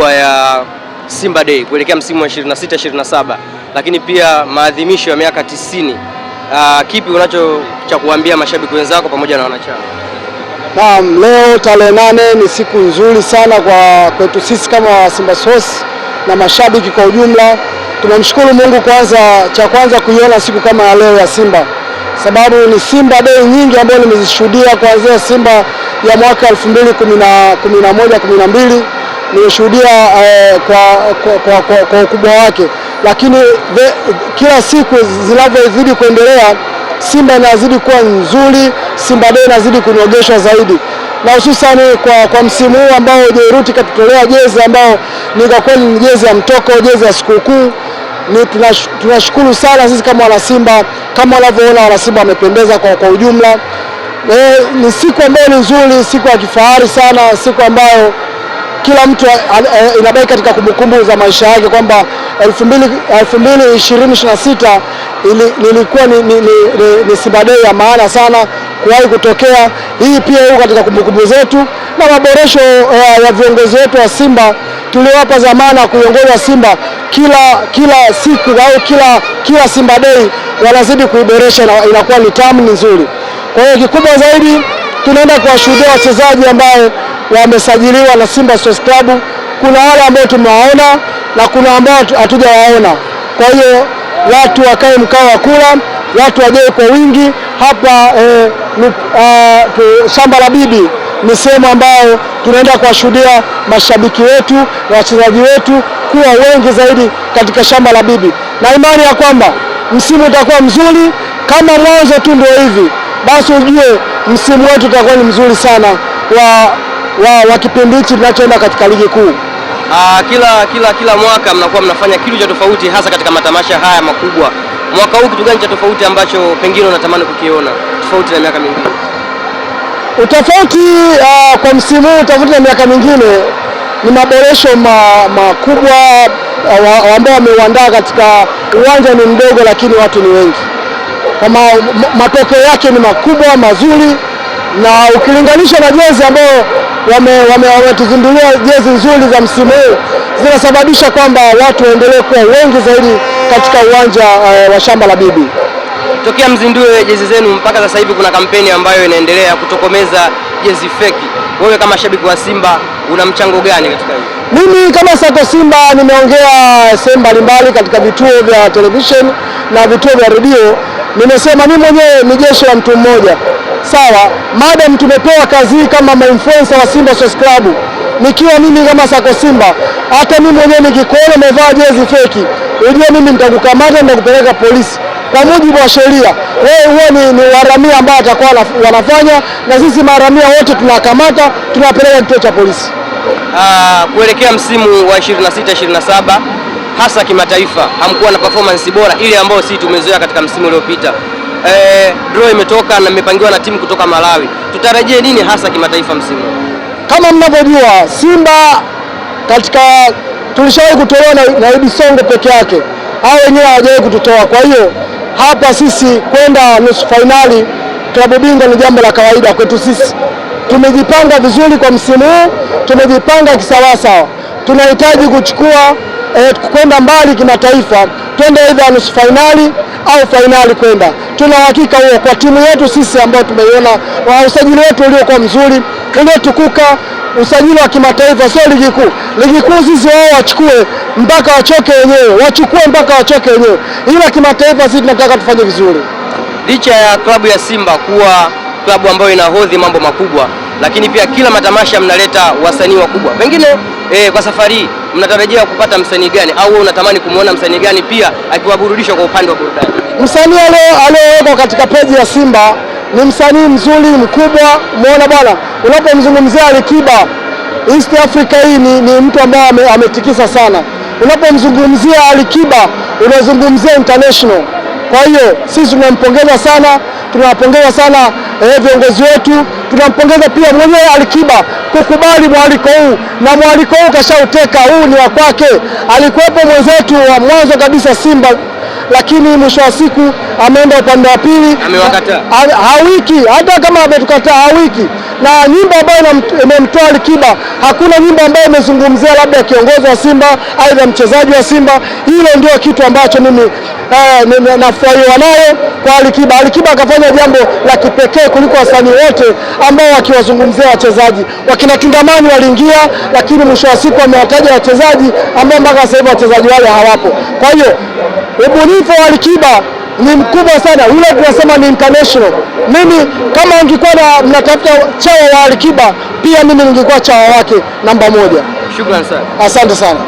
kubwa ya Simba Day kuelekea msimu wa 26-27, lakini pia maadhimisho ya miaka 90. Kipi unacho cha kuambia mashabiki wenzako pamoja na wanachama? Naam, leo tarehe 8 ni siku nzuri sana kwetu sisi kama Simba Sports na mashabiki kwa ujumla. Tunamshukuru Mungu cha kwanza kuiona siku kama ya leo ya Simba, sababu ni Simba Day nyingi ambazo nimezishuhudia kuanzia Simba ya mwaka 2011-12 nimeshuhudia kwa ukubwa wake, lakini kila siku zinavyozidi kuendelea Simba inazidi kuwa nzuri, Simba Day inazidi kunogeshwa zaidi, na hususan kwa msimu huu ambao Jairuti katutolea jezi ambao ni kwa kweli ni jezi ya mtoko, jezi ya sikukuu. Tunashukuru sana sisi kama wana Simba, kama wanavyoona wana Simba wamependeza kwa ujumla. Ni siku ambayo ni nzuri, siku ya kifahari sana, siku ambayo kila mtu inabaki katika kumbukumbu za maisha yake kwamba 2026 ilikuwa ni Simba Day ya maana sana kuwahi kutokea. Hii pia iko katika kumbukumbu zetu, na maboresho ya viongozi wetu wa Simba tuliowapa zamana kuiongoza Simba kila siku au kila Simba Day wanazidi kuiboresha na inakuwa ni tamu, ni nzuri. Kwa hiyo kikubwa zaidi tunaenda kuwashuhudia wachezaji ambao wamesajiliwa na Simba Sports Club. Kuna wale ambao tumewaona na kuna ambao hatujawaona. Kwa hiyo watu wakae mkao wa kula, watu wajae kwa wingi hapa. Shamba la Bibi ni sehemu ambayo tunaenda kuwashuhudia mashabiki wetu na wachezaji wetu kuwa wengi zaidi katika Shamba la Bibi, na imani ya kwamba msimu utakuwa mzuri. Kama mwanzo tu ndio hivi, basi ujue msimu wetu utakuwa ni mzuri sana wa kipindi hichi tunachoenda katika ligi kuu. Kila mwaka mnakuwa mnafanya kitu cha tofauti, hasa katika matamasha haya makubwa. Mwaka huu kitu gani cha tofauti ambacho pengine unatamani kukiona tofauti na miaka mingine? Utofauti kwa msimu huu tofauti na miaka mingine ni maboresho makubwa ambao wameuandaa katika uwanja. Ni mdogo lakini watu ni wengi, kama matokeo yake ni makubwa mazuri, na ukilinganisha na jezi ambao wametuzindulia jezi nzuri za msimu huu, zinasababisha kwamba watu waendelee kuwa wengi zaidi katika uwanja wa Shamba la Bibi. Tokea mzindue jezi zenu mpaka sasa hivi kuna kampeni ambayo inaendelea kutokomeza jezi feki. Wewe kama shabiki wa Simba una mchango gani katika hili? Mimi kama Sako Simba nimeongea sehemu mbalimbali katika vituo vya television na vituo vya redio. Nimesema mimi mwenyewe ni jeshi la mtu mmoja. Sawa, madam tumepewa kazi kama influencer wa Simba Sports Club. Nikiwa mimi kama Sako Simba, hata mimi mwenyewe nikikuona umevaa jezi feki, unajua mimi nitakukamata, nitakupeleka polisi kwa mujibu wa sheria. Wewe ni waramia ambao watakuwa wanafanya, na sisi maramia wote tunakamata, tunapeleka kituo cha polisi. Kuelekea msimu wa 26-27 hasa kimataifa, hamkuwa na performance bora ile ambayo sisi tumezoea katika msimu uliopita. Draw imetoka na imepangiwa na timu kutoka Malawi. Tutarajie nini hasa kimataifa msimu? Kama mnavyojua Simba tulishawahi kutolewa na Idi Songo peke yake, hao wenyewe hawajawahi kututoa. Kwa hiyo hapa sisi kwenda nusu finali klabu bingwa ni jambo la kawaida kwetu sisi. Tumejipanga vizuri kwa msimu huu, tumejipanga kisawasawa. Tunahitaji kuchukua kwenda mbali kimataifa, twende aidha nusu finali au finali kwenda. Tuna uhakika huo kwa timu yetu sisi ambao tumeiona usajili wetu uliokuwa mzuri, uliotukuka, usajili wa kimataifa, sio ligi kuu. Ligi kuu sisi wao wachukue mpaka wachoke wenyewe, ila kimataifa sisi tunataka tufanye vizuri. Licha ya klabu ya Simba kuwa klabu ambayo inahodhi mambo makubwa, lakini pia kila matamasha mnaleta wasanii wakubwa. Pengine kwa safari mnatarajia kupata msanii gani, au unatamani kumuona msanii gani pia akiwaburudisha kwa upande wa burudani? Msanii aliyewekwa katika peji ya Simba ni msanii mzuri mkubwa. Umeona bwana, unapomzungumzia Alikiba East Africa, hii ni mtu ambaye ametikisa sana. Unapomzungumzia Alikiba unazungumzia international. Kwa hiyo sisi tunampongeza sana, tunawapongeza sana viongozi wetu, tunampongeza pia mwenyewe Alikiba kukubali mwaliko huu, na mwaliko huu kashauteka, huu ni wa kwake. Alikuwepo mwenzetu wa mwanzo kabisa Simba lakini mwisho wa siku ameenda upande wa pili, amewakataa, hawiki. Hata kama ametukataa hawiki. Na nyimbo ambayo imemtoa Alikiba, hakuna nyimbo ambayo imezungumzia labda kiongozi wa Simba aidha mchezaji wa Simba. Hilo ndio kitu ambacho mimi nafurahiwa nayo kwa Alikiba. Alikiba akafanya jambo la kipekee kuliko wasanii wote ambao wakiwazungumzia wachezaji. Wakina Tundamani waliingia, lakini mwisho wa siku amewataja wachezaji ambao mpaka sasa hivi wachezaji wale hawapo. Kwa hiyo ubunifu wa Alikiba ni mkubwa sana, yule tunasema ni international. Mimi kama ningekuwa mnatafuta chawa wa Alikiba, pia mimi ningekuwa chawa wake namba 1. Shukrani sana. Asante sana.